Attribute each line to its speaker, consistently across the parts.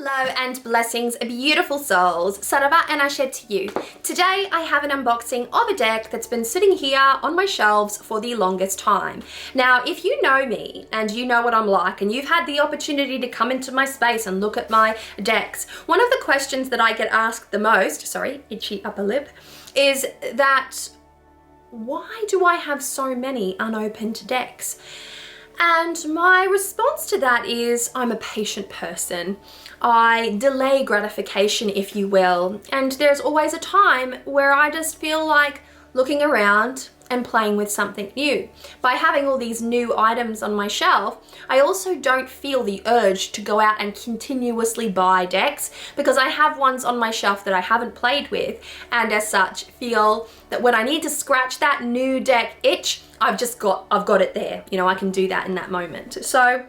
Speaker 1: Hello and blessings, beautiful souls. Sarava and Ashe to you. Today I have an unboxing of a deck that's been sitting here on my shelves for the longest time. Now, if you know me and you know what I'm like and you've had the opportunity to come into my space and look at my decks, one of the questions that I get asked the most, sorry, itchy upper lip, is that why do I have so many unopened decks? And my response to that is I'm a patient person. I delay gratification, if you will, and there's always a time where I just feel like looking around and playing with something new. By having all these new items on my shelf, I also don't feel the urge to go out and continuously buy decks because I have ones on my shelf that I haven't played with, and as such feel that when I need to scratch that new deck itch, I've got it there. You know, I can do that in that moment. So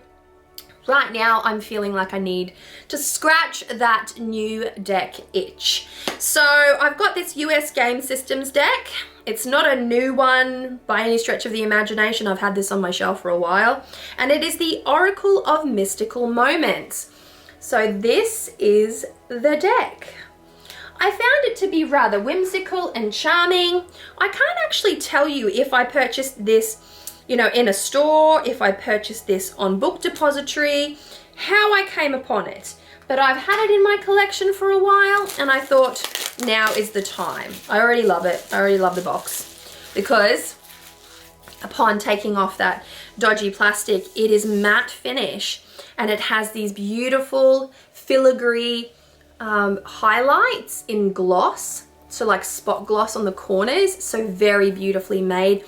Speaker 1: right now I'm feeling like I need to scratch that new deck itch. So I've got this US Game Systems deck. It's not a new one by any stretch of the imagination. I've had this on my shelf for a while, and it is the Oracle of Mystical Moments. So this is the deck. I found it to be rather whimsical and charming. I can't actually tell you if I purchased this, you know, in a store, if I purchased this on Book Depository, how I came upon it. But I've had it in my collection for a while and I thought now is the time. I already love it. I already love the box because upon taking off that dodgy plastic, it is matte finish and it has these beautiful filigree highlights in gloss, so like spot gloss on the corners, so very beautifully made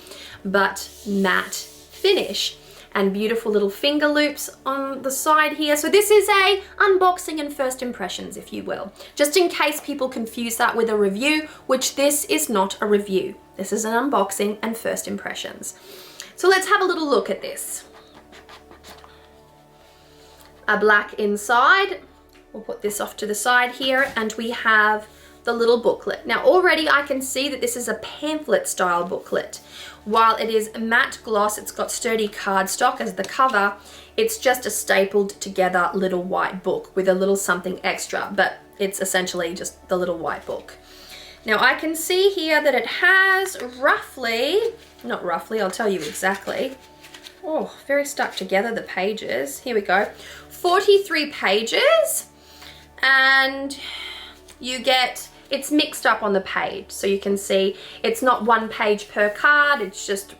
Speaker 1: but matte finish, and beautiful little finger loops on the side here. So this is a unboxing and first impressions, if you will, just in case people confuse that with a review, which this is not a review. This is an unboxing and first impressions. So let's have a little look at this. A black inside. We'll put this off to the side here, and we have the little booklet. Now already I can see that this is a pamphlet style booklet. While it is matte gloss, it's got sturdy cardstock as the cover, it's just a stapled together little white book with a little something extra, but it's essentially just the little white book. Now I can see here that it has roughly, not roughly, I'll tell you exactly. Oh, very stuck together, the pages. Here we go. 43 pages. And you get, it's mixed up on the page, so you can see it's not one page per card, it's just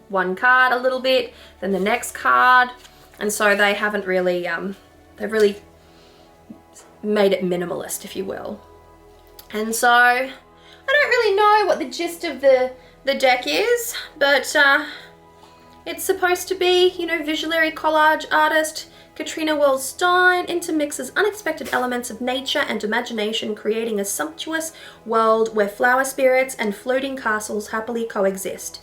Speaker 1: one card a little bit, then the next card, and so they haven't really, they've really made it minimalist, if you will. And so I don't really know what the gist of the deck is, but it's supposed to be, you know, visionary collage artist Katrina Wellstein intermixes unexpected elements of nature and imagination, creating a sumptuous world where flower spirits and floating castles happily coexist.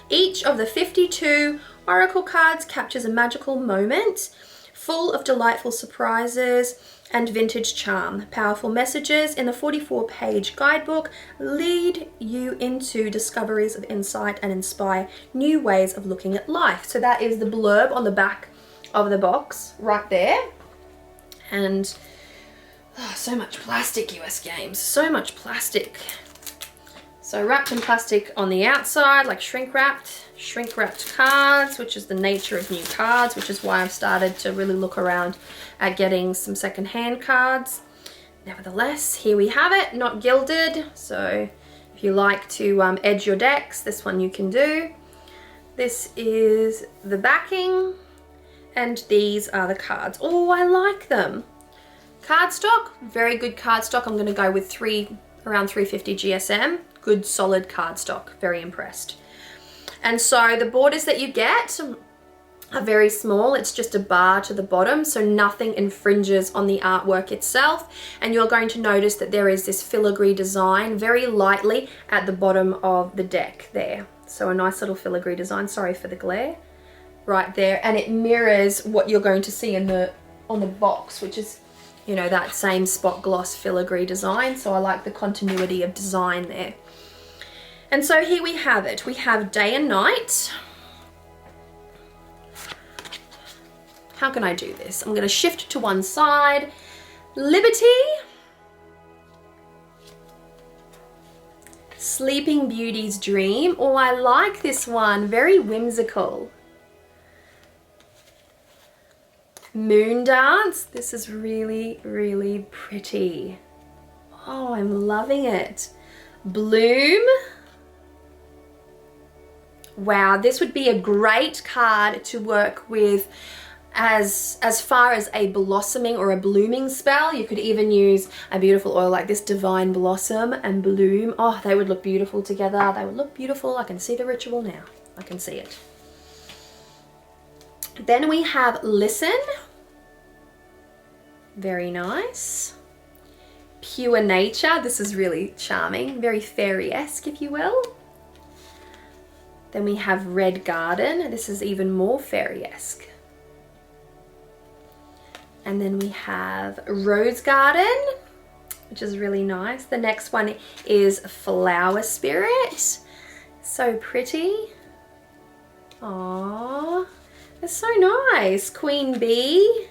Speaker 1: Each of the 52 oracle cards captures a magical moment, full of delightful surprises and vintage charm. Powerful messages in the 44-page guidebook lead you into discoveries of insight and inspire new ways of looking at life. So that is the blurb on the back of the box right there. And oh, so much plastic, US Games, so much plastic. So wrapped in plastic on the outside, like shrink wrapped cards, which is the nature of new cards, which is why I've started to really look around at getting some secondhand cards. Nevertheless, here we have it, not gilded, so if you like to edge your decks, this one you can do. This is the backing. And these are the cards. Oh, I like them. Cardstock, very good cardstock. I'm going to go with around 350 GSM. Good solid cardstock. Very impressed. And so the borders that you get are very small. It's just a bar to the bottom, so nothing infringes on the artwork itself. And you're going to notice that there is this filigree design very lightly at the bottom of the deck there. So a nice little filigree design. Sorry for the glare. Right there, and it mirrors what you're going to see on the box, which is, you know, that same spot gloss filigree design. So I like the continuity of design there. And so here we have it. We have day and night. How can I do this? I'm going to shift to one side. Liberty. Sleeping Beauty's Dream. Oh, I like this one. Very whimsical. Moon Dance. This is really, really pretty. Oh, I'm loving it. Bloom. Wow, this would be a great card to work with as far as a blossoming or a blooming spell. You could even use a beautiful oil like this, Divine Blossom and Bloom. Oh, they would look beautiful together. They would look beautiful. I can see the ritual now. I can see it. Then we have Listen. Very nice. Pure Nature. This is really charming. Very fairy-esque, if you will. Then we have Red Garden. This is even more fairy-esque. And then we have Rose Garden, which is really nice. The next one is Flower Spirit. So pretty. Aww, it's so nice. Queen Bee.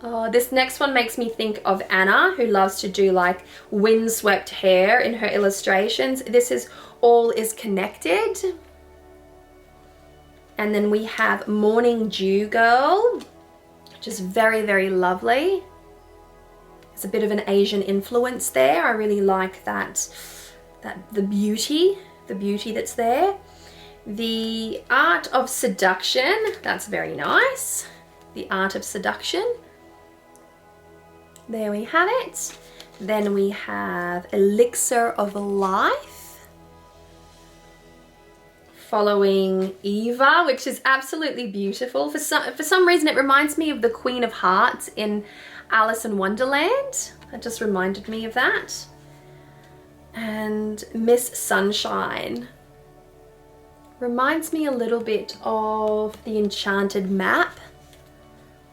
Speaker 1: Oh, this next one makes me think of Anna, who loves to do like windswept hair in her illustrations. This is All Is Connected. And then we have Morning Dew Girl, which is very, very lovely. There's a bit of an Asian influence there. I really like that the beauty that's there. The Art of Seduction, that's very nice. The Art of Seduction. There we have it. Then we have Elixir of Life. Following Eva, which is absolutely beautiful. For some reason it reminds me of the Queen of Hearts in Alice in Wonderland. That just reminded me of that. And Miss Sunshine. Reminds me a little bit of the Enchanted Map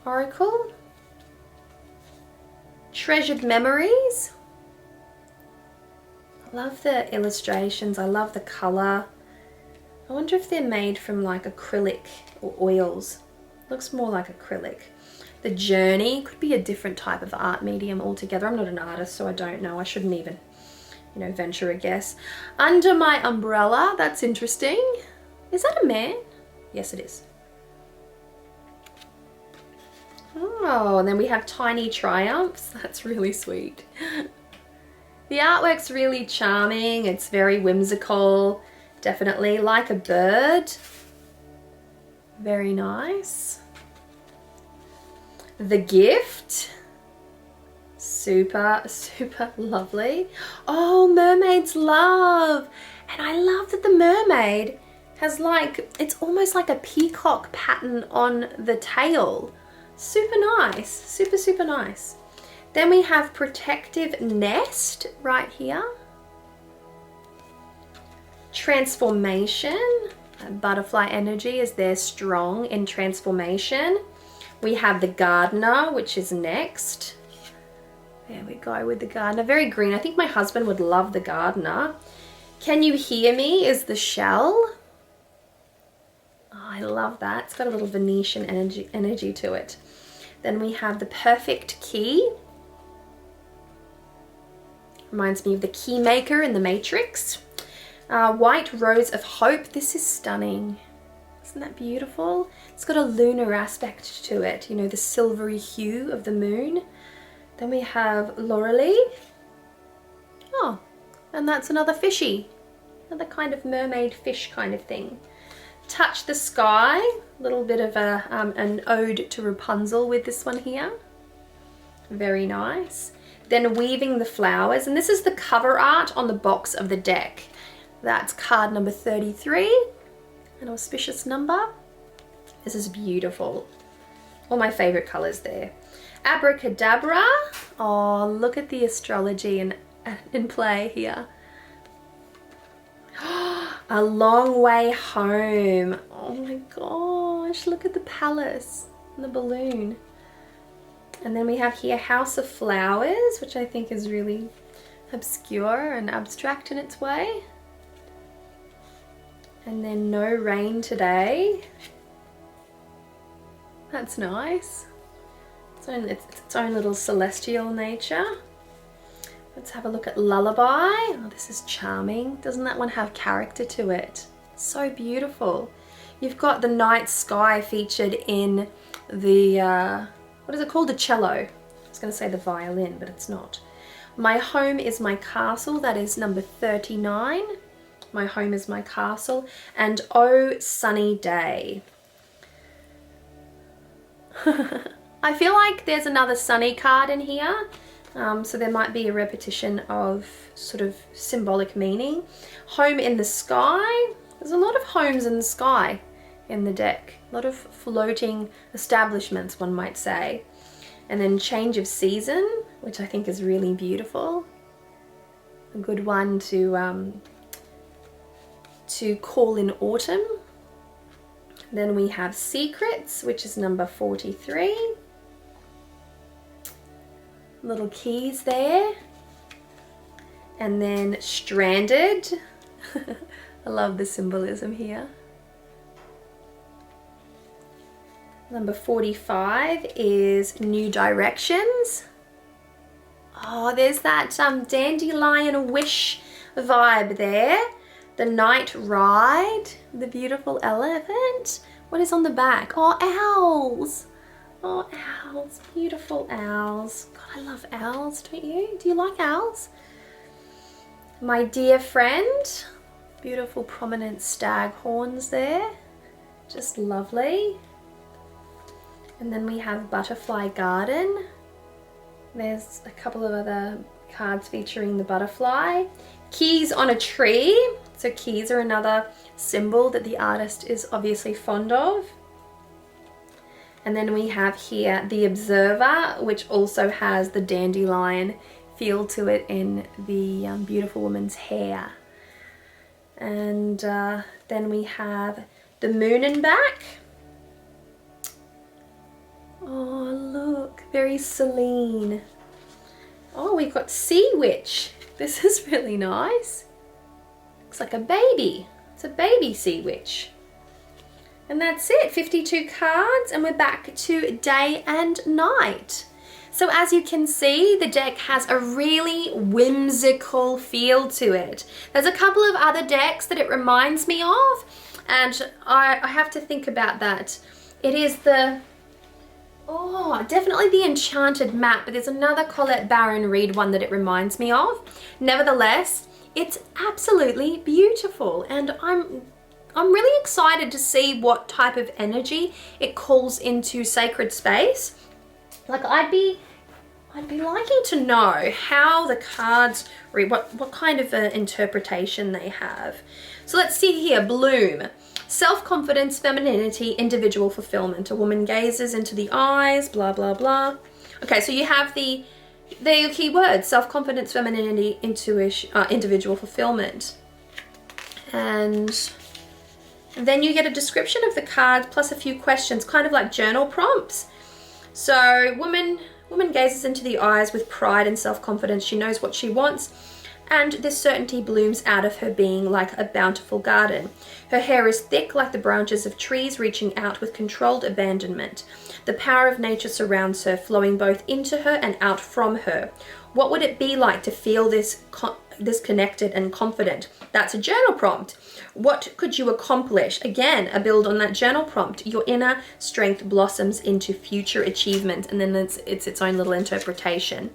Speaker 1: Oracle. Treasured Memories. I love the illustrations. I love the color. I wonder if they're made from like acrylic or oils. Looks more like acrylic. The Journey could be a different type of art medium altogether. I'm not an artist, so I don't know. I shouldn't even, venture a guess. Under My Umbrella. That's interesting. Is that a man? Yes, it is. Oh, and then we have Tiny Triumphs. That's really sweet. The artwork's really charming. It's very whimsical. Definitely like a bird. Very nice. The Gift. Super, super lovely. Oh, Mermaid's Love. And I love that the mermaid has it's almost like a peacock pattern on the tail. Super nice, super, super nice. Then we have Protective Nest right here. Transformation, butterfly energy is there strong in transformation. We have the Gardener, which is next. There we go with the Gardener, very green. I think my husband would love the Gardener. Can You Hear Me is the shell. Oh, I love that. It's got a little Venetian energy to it. Then we have the Perfect Key. Reminds me of the key maker in the Matrix. White Rose of Hope. This is stunning. Isn't that beautiful? It's got a lunar aspect to it, the silvery hue of the moon. Then we have Lorelei. Oh, and that's another fishy. Another kind of mermaid fish kind of thing. Touch the Sky. A little bit of an ode to Rapunzel with this one here. Very nice. Then Weaving the Flowers. And this is the cover art on the box of the deck. That's card number 33. An auspicious number. This is beautiful. All my favorite colors there. Abracadabra. Oh, look at the astrology in play here. A Long Way Home. Oh my gosh, look at the palace and the balloon. And then we have here House of Flowers, which I think is really obscure and abstract in its way. And then No Rain Today. That's nice. It's its own little celestial nature. Let's have a look at Lullaby. Oh, this is charming. Doesn't that one have character to it? So beautiful. You've got the night sky featured in the, what is it called? The cello. I was going to say the violin, but it's not. My home is my castle. That is number 39. My home is my castle. And Oh Sunny Day. I feel like there's another sunny card in here. So there might be a repetition of sort of symbolic meaning. Home in the sky. There's a lot of homes in the sky in the deck. A lot of floating establishments, one might say. And then change of season, which I think is really beautiful. A good one to call in autumn. Then we have Secrets, which is number 43. Little keys there. And then Stranded. I love the symbolism here. Number 45 is New Directions. Oh, there's that dandelion wish vibe there. The Night Ride, the beautiful elephant. What is on the back? Oh, owls. Oh, owls, beautiful owls. God, I love owls, don't you? Do you like owls? My Dear Friend. Beautiful prominent stag horns there. Just lovely. And then we have Butterfly Garden. There's a couple of other cards featuring the butterfly. Keys on a Tree. So keys are another symbol that the artist is obviously fond of. And then we have here The Observer, which also has the dandelion feel to it in the beautiful woman's hair. And then we have The Moon and Back. Oh, look, very serene. Oh, we've got Sea Witch. This is really nice. Looks like a baby. It's a baby sea witch. And that's it, 52 cards, and we're back to day and night. So as you can see, the deck has a really whimsical feel to it. There's a couple of other decks that it reminds me of, and I have to think about that. It is definitely the Enchanted Map, but there's another Colette Baron Reid one that it reminds me of. Nevertheless, it's absolutely beautiful, and I'm really excited to see what type of energy it calls into sacred space. Like I'd be liking to know how the cards read, what kind of interpretation they have. So let's see here. Bloom. Self-confidence, femininity, individual fulfillment. A woman gazes into the eyes, blah, blah, blah. Okay, so you have they're your key words: self-confidence, femininity, intuition, individual fulfillment. And then you get a description of the cards plus a few questions, kind of like journal prompts. So woman gazes into the eyes with pride and self-confidence. She knows what she wants, and this certainty blooms out of her being like a bountiful garden. Her hair is thick like the branches of trees, reaching out with controlled abandonment. The power of nature surrounds her, flowing both into her and out from her. What would it be like to feel this connected and confident? That's a journal prompt. What could you accomplish? Again, a build on that journal prompt. Your inner strength blossoms into future achievement, and then it's its own little interpretation.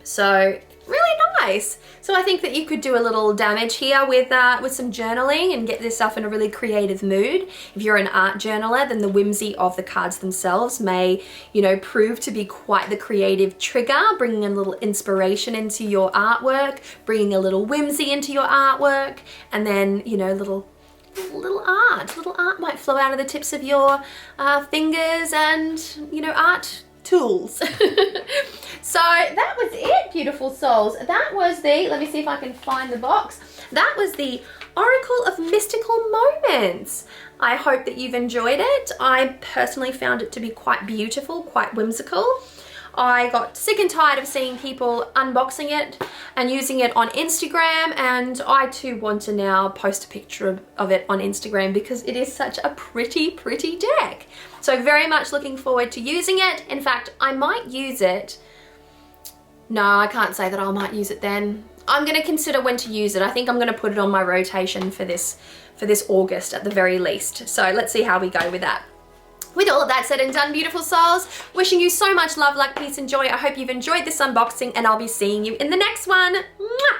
Speaker 1: So really nice. So I think that you could do a little damage here with some journaling and get yourself in a really creative mood. If you're an art journaler, then the whimsy of the cards themselves may, prove to be quite the creative trigger, bringing a little inspiration into your artwork, bringing a little whimsy into your artwork, and then, little art might flow out of the tips of your fingers and, art tools. So that was it, beautiful souls. That was let me see if I can find the box. That was the Oracle of Mystical Moments. I hope that you've enjoyed it. I personally found it to be quite beautiful, quite whimsical. I got sick and tired of seeing people unboxing it and using it on Instagram, and I too want to now post a picture of it on Instagram because it is such a pretty deck. So very much looking forward to using it. In fact, I might use it. No, I can't say that I might use it then. I'm going to consider when to use it. I think I'm going to put it on my rotation for this August at the very least. So let's see how we go with that. With all of that said and done, beautiful souls, wishing you so much love, luck, peace, and joy. I hope you've enjoyed this unboxing, and I'll be seeing you in the next one. Mwah!